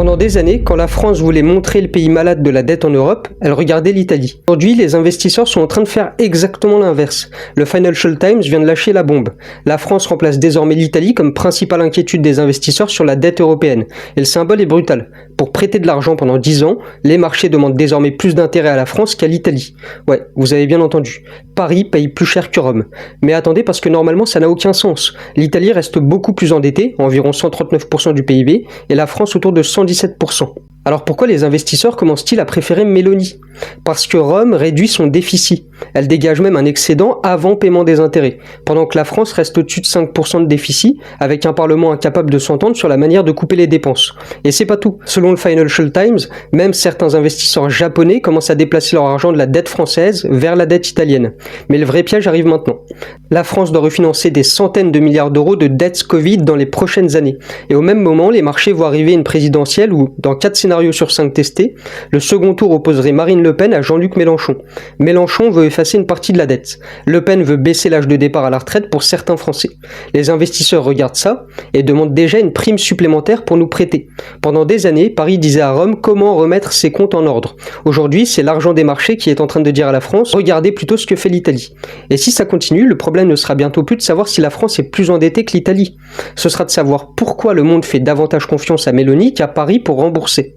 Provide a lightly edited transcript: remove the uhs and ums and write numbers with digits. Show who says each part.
Speaker 1: Pendant des années, quand la France voulait montrer le pays malade de la dette en Europe, elle regardait l'Italie. Aujourd'hui, les investisseurs sont en train de faire exactement l'inverse. Le Financial Times vient de lâcher la bombe. La France remplace désormais l'Italie comme principale inquiétude des investisseurs sur la dette européenne. Et le symbole est brutal. Pour prêter de l'argent pendant 10 ans, les marchés demandent désormais plus d'intérêt à la France qu'à l'Italie. Ouais, vous avez bien entendu. Paris paye plus cher que Rome. Mais attendez, parce que normalement ça n'a aucun sens. L'Italie reste beaucoup plus endettée, environ 139% du PIB, et la France autour de 117%. Alors pourquoi les investisseurs commencent-ils à préférer Meloni ? Parce que Rome réduit son déficit. Elle dégage même un excédent avant paiement des intérêts, pendant que la France reste au-dessus de 5% de déficit, avec un Parlement incapable de s'entendre sur la manière de couper les dépenses. Et c'est pas tout. Selon le Financial Times, même certains investisseurs japonais commencent à déplacer leur argent de la dette française vers la dette italienne. Mais le vrai piège arrive maintenant. La France doit refinancer des centaines de milliards d'euros de dettes Covid dans les prochaines années. Et au même moment, les marchés voient arriver une présidentielle où, dans 4 scénarios sur 5 testés, le second tour opposerait Marine Le Pen à Jean-Luc Mélenchon. Mélenchon veut effacer une partie de la dette. Le Pen veut baisser l'âge de départ à la retraite pour certains Français. Les investisseurs regardent ça et demandent déjà une prime supplémentaire pour nous prêter. Pendant des années, Paris disait à Rome comment remettre ses comptes en ordre. Aujourd'hui, c'est l'argent des marchés qui est en train de dire à la France « Regardez plutôt ce que fait l'Italie ». Et si ça continue, le problème ne sera bientôt plus de savoir si la France est plus endettée que l'Italie. Ce sera de savoir pourquoi le monde fait davantage confiance à Meloni qu'à Paris pour rembourser.